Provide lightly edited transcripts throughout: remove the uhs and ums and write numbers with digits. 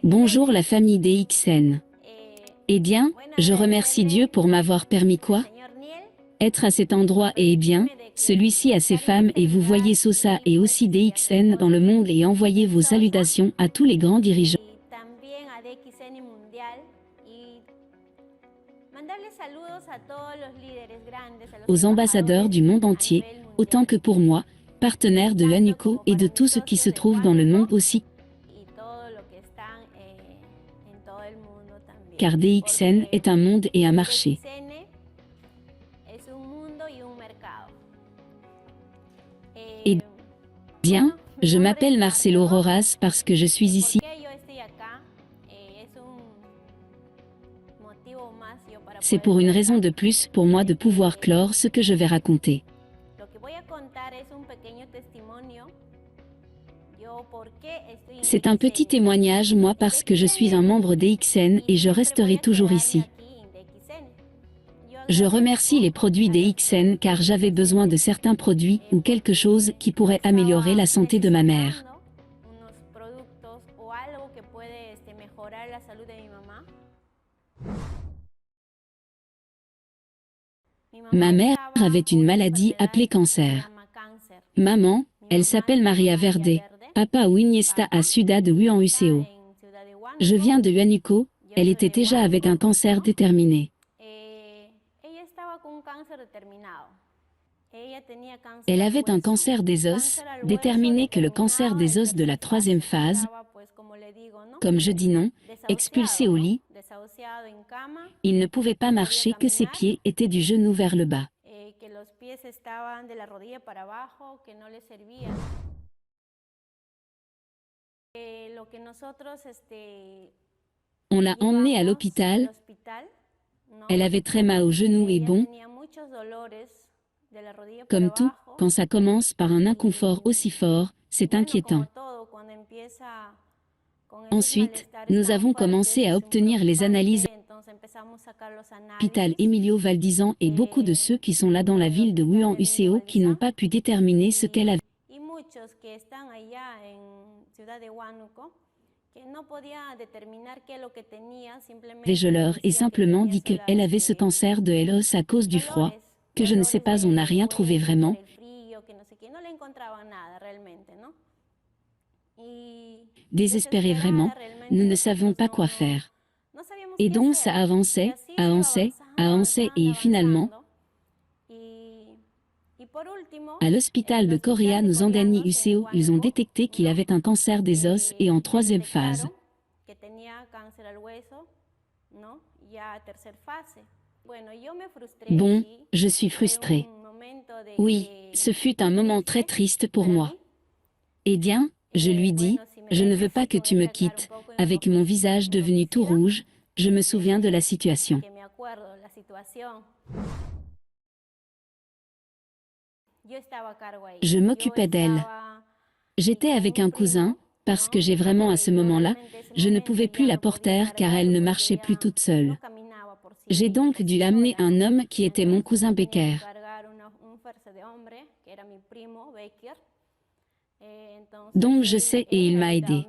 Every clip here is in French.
Bonjour la famille DXN. Eh bien, je remercie Dieu pour m'avoir permis quoi? Être à cet endroit et eh bien, celui-ci a ses femmes et vous voyez Sosa et aussi DXN dans le monde et envoyez vos salutations à tous les grands dirigeants. Aux ambassadeurs du monde entier, autant que pour moi, partenaires de l'ANUCO et de tout ce qui se trouve dans le monde aussi. Car DXN est un monde et un marché. Et bien, je m'appelle Marcelo Roras parce que je suis ici. C'est pour une raison de plus pour moi de pouvoir clore ce que je vais raconter. C'est un petit témoignage moi parce que je suis un membre DXN et je resterai toujours ici. Je remercie les produits DXN car j'avais besoin de certains produits ou quelque chose qui pourrait améliorer la santé de ma mère. Ma mère avait une maladie appelée cancer. Maman, elle s'appelle Maria Verde, papa Iniesta à Ciudad de Huan UCO. Je viens de Huánuco, elle était déjà avec un cancer déterminé. Elle avait un cancer des os, déterminé que le cancer des os de la 3e phase, comme je dis non, expulsé au lit. Il ne pouvait pas marcher que ses pieds étaient du genou vers le bas. On l'a emmenée à l'hôpital. Elle avait très mal au genou et bon, comme tout, quand ça commence par un inconfort aussi fort, c'est inquiétant. Ensuite, nous avons commencé à obtenir les analyses à l'hôpital Emilio Valdizan et beaucoup de ceux qui sont là dans la ville de Huan UCO qui n'ont pas pu déterminer ce qu'elle avait. Je leur ai simplement dit qu'elle avait ce cancer de l'os à cause du froid, que je ne sais pas, on n'a rien trouvé vraiment. Désespérés vraiment, nous ne savions pas quoi faire. Et donc ça avançait et finalement, à l'hôpital de Correa nous Angani UCO, ils ont détecté qu'il avait un cancer des os et en 3e phase. Bon, je suis frustrée. Oui, ce fut un moment très triste pour moi. Eh bien, je lui dis, je ne veux pas que tu me quittes, avec mon visage devenu tout rouge, je me souviens de la situation. Je m'occupais d'elle. J'étais avec un cousin, parce que j'ai vraiment à ce moment-là, je ne pouvais plus la porter car elle ne marchait plus toute seule. J'ai donc dû amener un homme qui était mon cousin Becker. Donc je sais et il m'a aidé.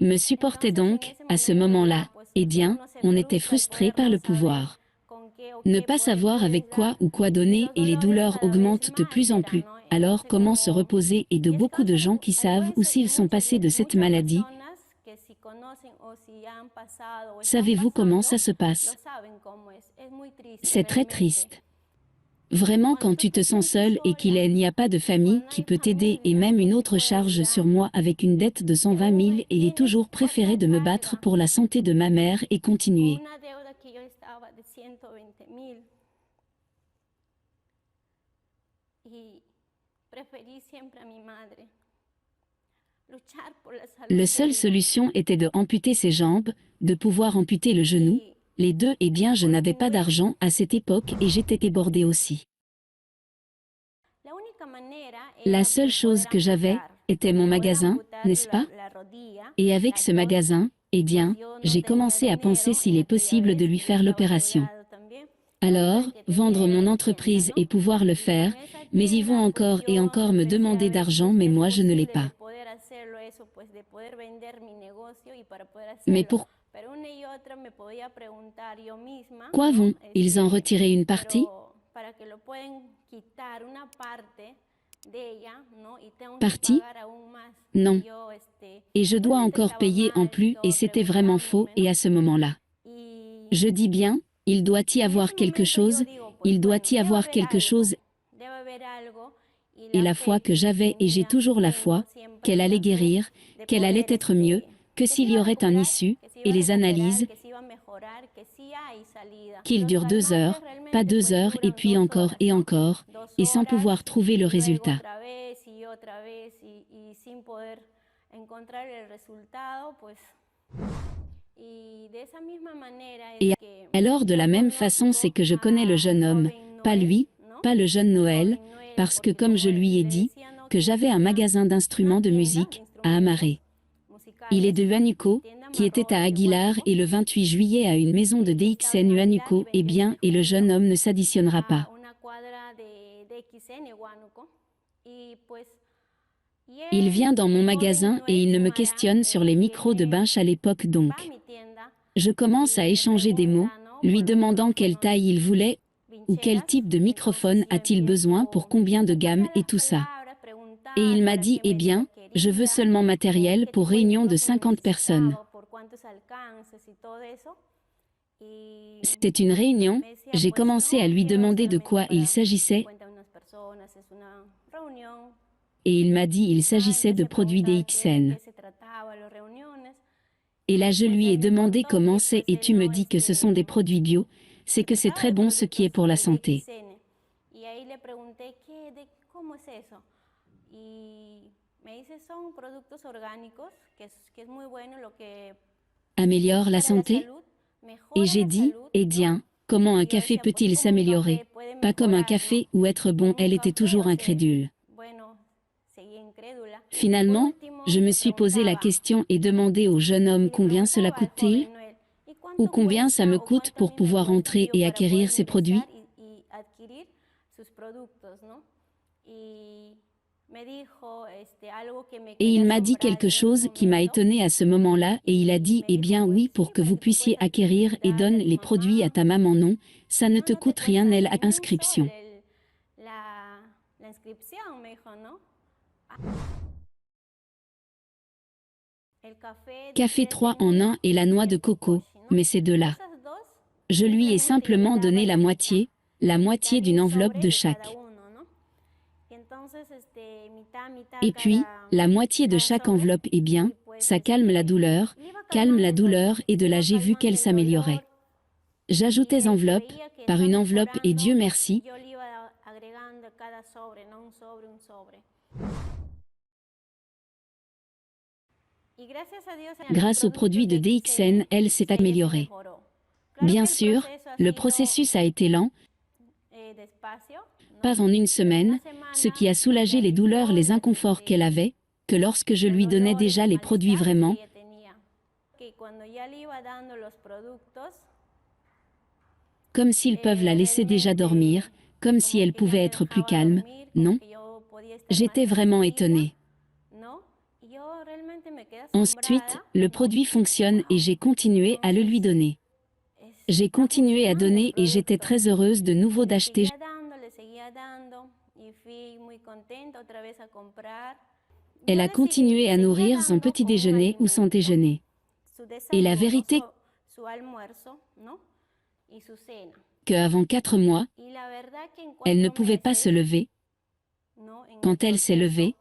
Me supportait donc, à ce moment-là, eh bien, on était frustrés par le pouvoir. Ne pas savoir avec quoi ou quoi donner et les douleurs augmentent de plus en plus. Alors comment se reposer et de beaucoup de gens qui savent ou s'ils sont passés de cette maladie. Savez-vous comment ça se passe? C'est très triste. Vraiment quand tu te sens seul et qu'il n'y a pas de famille qui peut t'aider et même une autre charge sur moi avec une dette de 120 000 et il est toujours préféré de me battre pour la santé de ma mère et continuer. La seule solution était de amputer ses jambes, de pouvoir amputer le genou. Les deux, eh bien je n'avais pas d'argent à cette époque et j'étais débordée aussi. La seule chose que j'avais était mon magasin, n'est-ce pas? Et avec ce magasin, eh bien, j'ai commencé à penser s'il est possible de lui faire l'opération. Alors, vendre mon entreprise et pouvoir le faire, mais ils vont encore et encore me demander d'argent mais moi je ne l'ai pas. Mais pourquoi vont-ils en retirer une partie? Partie? Non. Et je dois encore payer en plus et c'était vraiment faux et à ce moment-là. Je dis bien, il doit y avoir quelque chose, il doit y avoir quelque chose. Et la foi que j'avais et j'ai toujours la foi, qu'elle allait guérir, qu'elle allait être mieux, que s'il y aurait un issue, et les analyses, qu'il dure 2 heures, pas 2 heures et puis encore, et sans pouvoir trouver le résultat. Et alors de la même façon c'est que je connais le jeune homme, pas lui, pas le jeune Noël, parce que comme je lui ai dit, que j'avais un magasin d'instruments de musique, à Amaré. Il est de Huánuco, qui était à Aguilar et le 28 juillet à une maison de DXN Huánuco, et bien, et le jeune homme ne s'additionnera pas. Il vient dans mon magasin et il ne me questionne sur les micros de Binch à l'époque donc. Je commence à échanger des mots, lui demandant quelle taille il voulait, ou quel type de microphone a-t-il besoin pour combien de gammes et tout ça. Et il m'a dit, eh bien, je veux seulement matériel pour réunion de 50 personnes. C'était une réunion, j'ai commencé à lui demander de quoi il s'agissait, et il m'a dit il s'agissait de produits DXN. Et là je lui ai demandé comment c'est et tu me dis que ce sont des produits bio, c'est que c'est très bon ce qui est pour la santé. Améliore la santé? Et j'ai dit, eh bien, comment un café peut-il s'améliorer? Pas comme un café ou être bon, elle était toujours incrédule. Finalement, je me suis posé la question et demandé au jeune homme combien cela coûte-t-il? Ou combien ça me coûte pour pouvoir entrer et acquérir ces produits? Et il m'a dit quelque chose qui m'a étonné à ce moment-là et il a dit, eh bien oui, pour que vous puissiez acquérir et donne les produits à ta maman, non, ça ne te coûte rien, elle a inscription. Café 3 en 1 et la noix de coco, mais ces deux-là. Je lui ai simplement donné la moitié d'une enveloppe de chaque. Et puis, la moitié de chaque enveloppe est bien, ça calme la douleur, et de là j'ai vu qu'elle s'améliorait. J'ajoutais enveloppe, par une enveloppe et Dieu merci. Grâce aux produits de DXN, elle s'est améliorée. Bien sûr, le processus a été lent, pas en une semaine, ce qui a soulagé les douleurs, les inconforts qu'elle avait, que lorsque je lui donnais déjà les produits vraiment, comme s'ils peuvent la laisser déjà dormir, comme si elle pouvait être plus calme, non? J'étais vraiment étonnée. Ensuite, le produit fonctionne et j'ai continué à le lui donner. J'ai continué à donner et j'étais très heureuse de nouveau d'acheter. Elle a continué à nourrir son petit déjeuner ou son déjeuner. Et la vérité, qu'avant 4 mois, elle ne pouvait pas se lever. Quand elle s'est levée,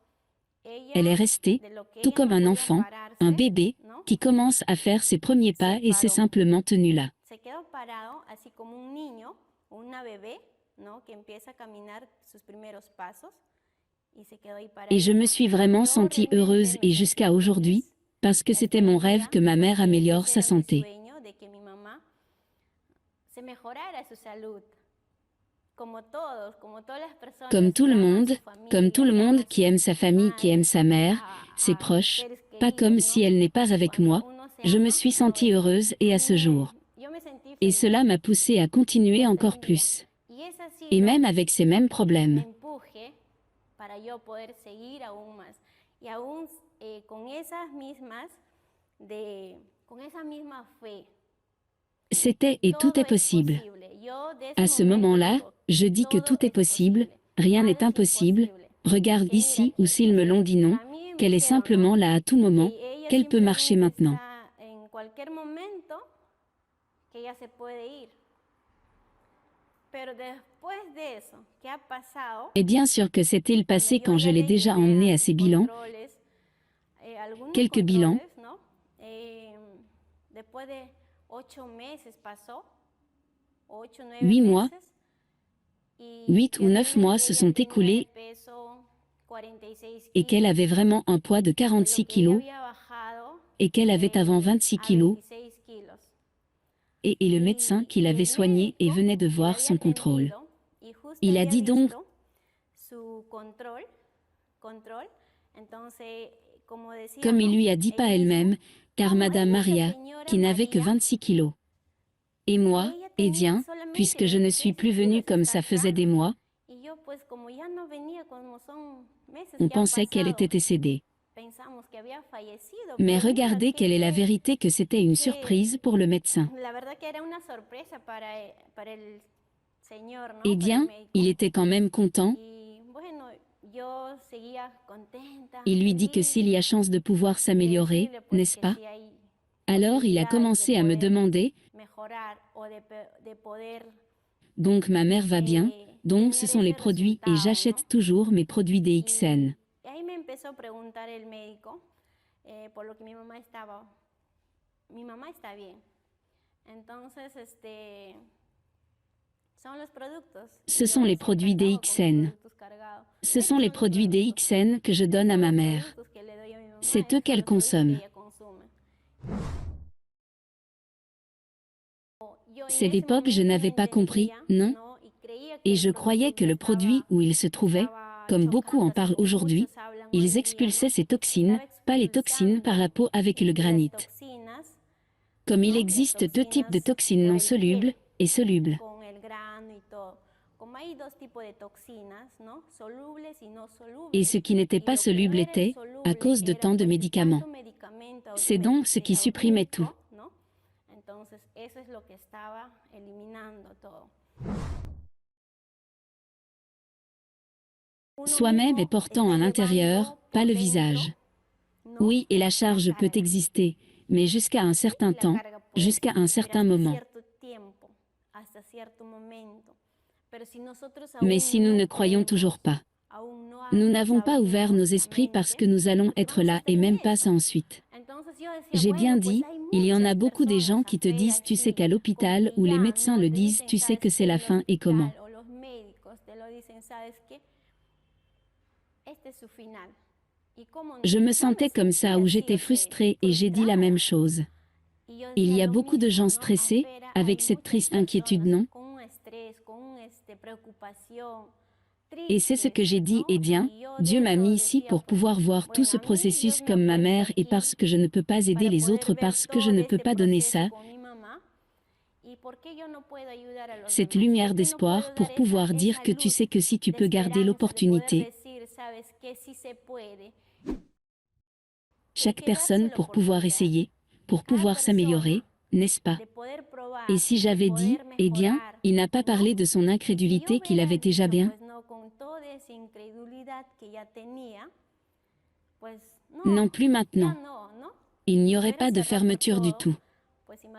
elle est restée, tout comme un enfant, un bébé, qui commence à faire ses premiers pas et s'est simplement tenue là. Et je me suis vraiment sentie heureuse et jusqu'à aujourd'hui, parce que c'était mon rêve que ma mère améliore sa santé. Comme tout le monde qui aime sa famille, qui aime sa mère, ses proches, pas comme si elle n'est pas avec moi, je me suis sentie heureuse et à ce jour. Et cela m'a poussée à continuer encore plus. Et même avec ces mêmes problèmes. C'était et tout est possible. À ce moment-là, je dis que tout est possible, rien n'est impossible, regarde ici ou s'ils me l'ont dit non, qu'elle est simplement là à tout moment, qu'elle peut marcher maintenant. Et bien sûr que s'est-il passé quand je l'ai déjà emmenée à ses bilans, quelques bilans, 8 mois, 8 ou 9 mois se sont écoulés et qu'elle avait vraiment un poids de 46 kilos et qu'elle avait avant 26 kilos et le médecin qui l'avait soignée et venait de voir son contrôle. Il a dit donc, comme il lui a dit pas elle-même, car Madame Maria, qui n'avait que 26 kilos. Et moi, Edien, puisque je ne suis plus venue comme ça faisait des mois, on pensait qu'elle était décédée. Mais regardez quelle est la vérité, que c'était une surprise pour le médecin. Edien, il était quand même content. Il lui dit que s'il y a chance de pouvoir s'améliorer, n'est-ce pas? Alors il a commencé à me demander, donc ma mère va bien, donc ce sont les produits et j'achète toujours mes produits DXN. Ce sont les produits DXN. Ce sont les produits DXN que je donne à ma mère. C'est eux qu'elle consomme. C'est d'époque je n'avais pas compris, non? Et je croyais que le produit où il se trouvait, comme beaucoup en parlent aujourd'hui, ils expulsaient ces toxines, pas les toxines par la peau avec le granit. Comme il existe deux types de toxines non solubles et solubles. Et ce qui n'était pas soluble était, à cause de tant de médicaments. C'est donc ce qui supprimait tout. Soi-même est portant à l'intérieur, pas le visage. Oui, et la charge peut exister, mais jusqu'à un certain temps, jusqu'à un certain moment. Mais si nous ne croyons toujours pas, nous n'avons pas ouvert nos esprits parce que nous allons être là et même pas ça ensuite. J'ai bien dit, il y en a beaucoup des gens qui te disent tu sais qu'à l'hôpital ou les médecins le disent tu sais que c'est la fin et comment. Je me sentais comme ça où j'étais frustrée et j'ai dit la même chose. Il y a beaucoup de gens stressés, avec cette triste inquiétude, non? Et c'est ce que j'ai dit, eh bien, Dieu m'a mis ici pour pouvoir voir tout ce processus comme ma mère et parce que je ne peux pas aider les autres parce que je ne peux pas donner ça. Cette lumière d'espoir pour pouvoir dire que tu sais que si tu peux garder l'opportunité, chaque personne pour pouvoir essayer, pour pouvoir s'améliorer, n'est-ce pas? Et si j'avais dit, eh bien, il n'a pas parlé de son incrédulité qu'il avait déjà bien? Non plus maintenant. Il n'y aurait pas de fermeture du tout.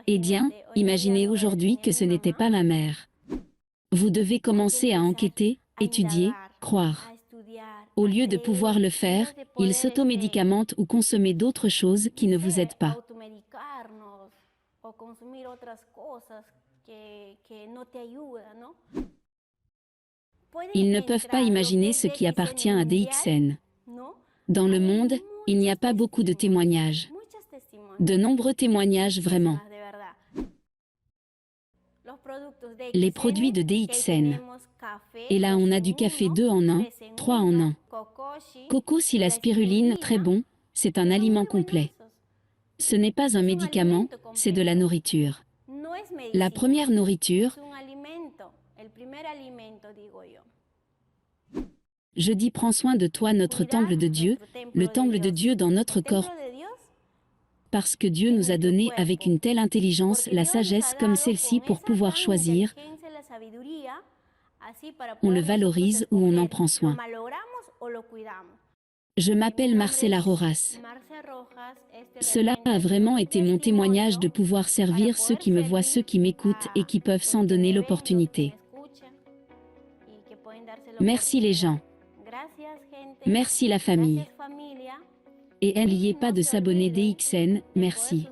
Eh bien, imaginez aujourd'hui que ce n'était pas ma mère. Vous devez commencer à enquêter, étudier, croire. Au lieu de pouvoir le faire, il s'automédicamente ou consommer d'autres choses qui ne vous aident pas. Ils ne peuvent pas imaginer ce qui appartient à DXN. Dans le monde, il n'y a pas beaucoup de témoignages. De nombreux témoignages vraiment. Les produits de DXN. Et là on a du café 2 en 1, 3 en 1. Coco si la spiruline, très bon, c'est un aliment complet. Ce n'est pas un médicament, c'est de la nourriture. La première nourriture, Je dis prends soin de toi, notre temple de Dieu, le temple de Dieu dans notre corps, parce que Dieu nous a donné avec une telle intelligence la sagesse comme celle-ci pour pouvoir choisir, on le valorise ou on en prend soin. Je m'appelle Marcela Rojas. Cela a vraiment été mon témoignage de pouvoir servir ceux qui me voient, ceux qui m'écoutent et qui peuvent s'en donner l'opportunité. Merci les gens. Merci la famille. Et n'oubliez pas de s'abonner DXN, merci.